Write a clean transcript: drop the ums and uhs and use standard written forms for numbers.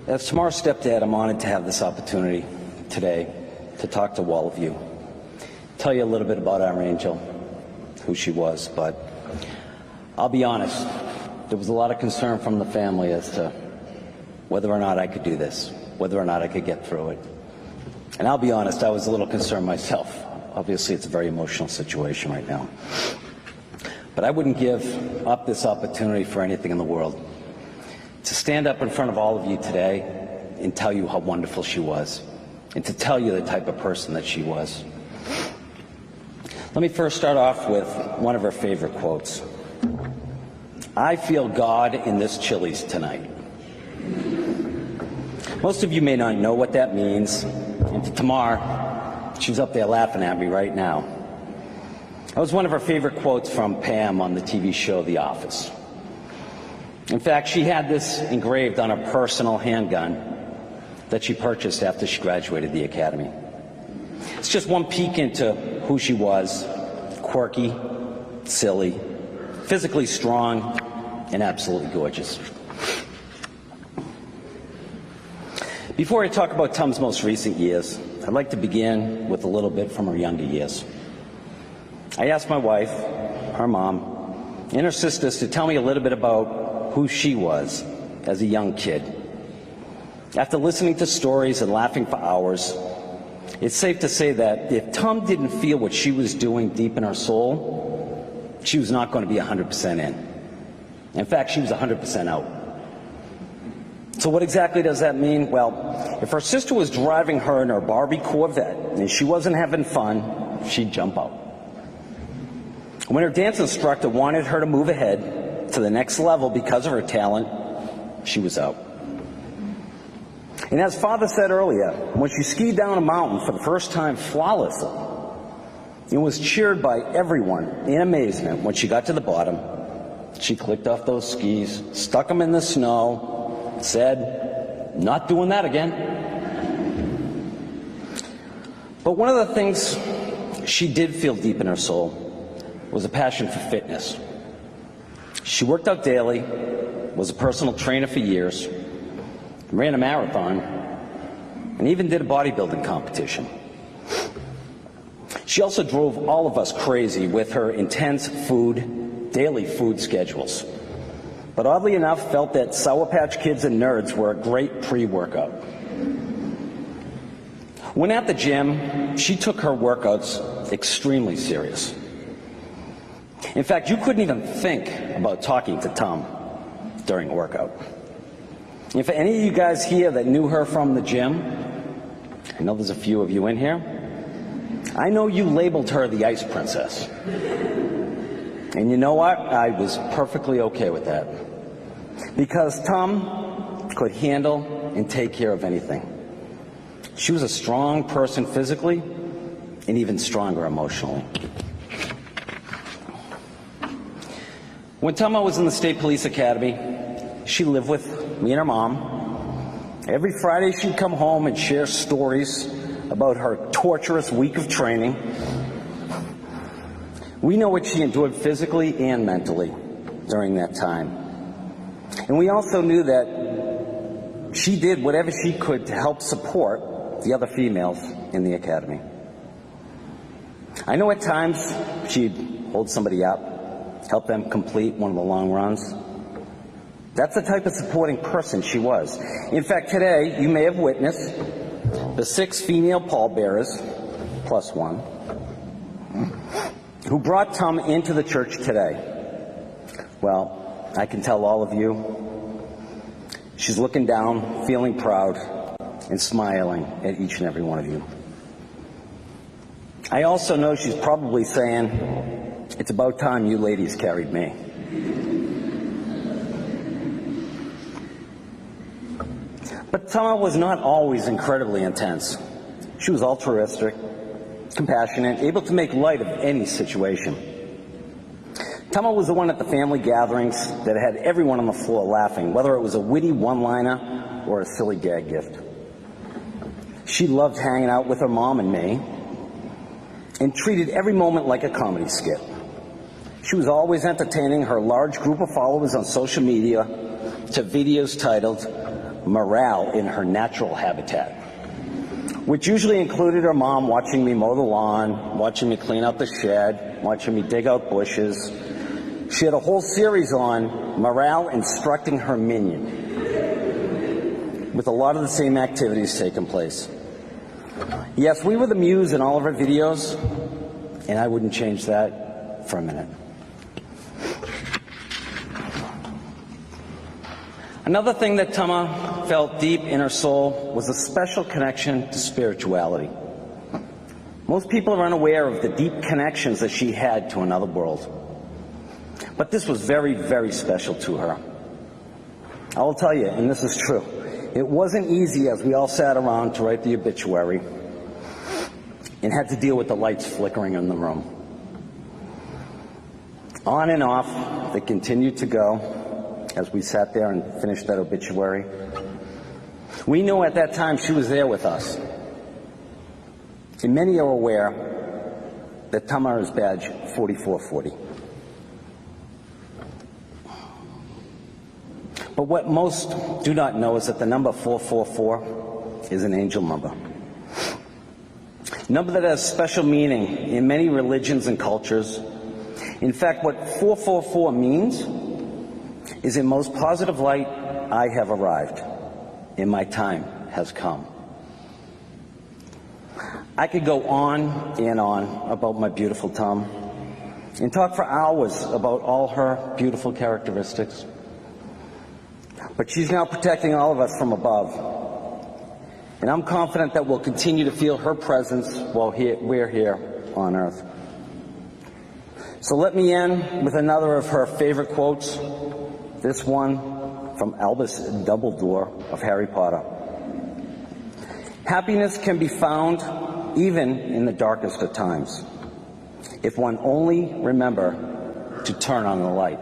As Tamar's stepdad, I'm honored to have this opportunity today to talk to all of you, tell you a little bit about our angel, who she was, but I'll be honest, there was a lot of concern from the family as to whether or not I could do this, whether or not I could get through it. And I'll be honest, I was a little concerned myself. Obviously, it's a very emotional situation right now. But I wouldn't give up this opportunity for anything in the world. To stand up in front of all of you today and tell you how wonderful she was, and to tell you the type of person that she was. Let me first start off with one of her favorite quotes. "I feel God in this Chili's tonight." Most of you may not know what that means, and to Tamar, she's up there laughing at me right now. That was one of her favorite quotes from Pam on the TV show The Office. In fact, she had this engraved on a personal handgun that she purchased after she graduated the academy. It's just one peek into who she was: quirky, silly, physically strong, and absolutely gorgeous. Before I talk about Tom's most recent years, I'd like to begin with a little bit from her younger years. I asked my wife, her mom, and her sisters to tell me a little bit about who she was as a young kid. After listening to stories and laughing for hours, it's safe to say that if Tom didn't feel what she was doing deep in her soul, she was not going to be 100% in. In fact, she was 100% out. So what exactly does that mean? Well, if her sister was driving her in her Barbie Corvette and she wasn't having fun, she'd jump out. When her dance instructor wanted her to move ahead to the next level because of her talent, she was out. And as Father said earlier, when she skied down a mountain for the first time flawlessly, and was cheered by everyone in amazement when she got to the bottom, she clicked off those skis, stuck them in the snow, said, "Not doing that again." But one of the things she did feel deep in her soul was a passion for fitness. She worked out daily, was a personal trainer for years, ran a marathon, and even did a bodybuilding competition. She also drove all of us crazy with her intense daily food schedules. But oddly enough, felt that Sour Patch Kids and Nerds were a great pre-workout. When at the gym, she took her workouts extremely serious. In fact, you couldn't even think about talking to Tom during a workout. And for any of you guys here that knew her from the gym, I know there's a few of you in here, I know you labeled her the Ice Princess. And you know what? I was perfectly okay with that. Because Tom could handle and take care of anything. She was a strong person physically and even stronger emotionally. When Tamar was in the State Police Academy, she lived with me and her mom. Every Friday she'd come home and share stories about her torturous week of training. We know what she endured physically and mentally during that time. And we also knew that she did whatever she could to help support the other females in the academy. I know at times she'd hold somebody up, help them complete one of the long runs. That's the type of supporting person she was. In fact, today, you may have witnessed the 6 female pallbearers, plus one, who brought Tom into the church today. Well, I can tell all of you, she's looking down, feeling proud, and smiling at each and every one of you. I also know she's probably saying, "It's about time you ladies carried me." But Tamar was not always incredibly intense. She was altruistic, compassionate, able to make light of any situation. Tamar was the one at the family gatherings that had everyone on the floor laughing, whether it was a witty one-liner or a silly gag gift. She loved hanging out with her mom and me and treated every moment like a comedy skit. She was always entertaining her large group of followers on social media to videos titled, morale in her natural habitat, which usually included her mom watching me mow the lawn, watching me clean out the shed, watching me dig out bushes. She had a whole series on morale instructing her minion, with a lot of the same activities taking place. Yes, we were the muse in all of her videos, and I wouldn't change that for a minute. Another thing that Tamar felt deep in her soul was a special connection to spirituality. Most people are unaware of the deep connections that she had to another world. But this was very, very special to her. I will tell you, and this is true, it wasn't easy as we all sat around to write the obituary and had to deal with the lights flickering in the room. On and off, they continued to go as we sat there and finished that obituary. We knew at that time she was there with us. And many are aware that Tamar is badge 4440. But what most do not know is that the number 444 is an angel number. A number that has special meaning in many religions and cultures. In fact, what 444 means is, in most positive light, I have arrived, and my time has come. I could go on and on about my beautiful Tam and talk for hours about all her beautiful characteristics. But she's now protecting all of us from above. And I'm confident that we'll continue to feel her presence while we're here on earth. So let me end with another of her favorite quotes. This one from Albus Dumbledore of Harry Potter. Happiness can be found even in the darkest of times, if one only remember to turn on the light.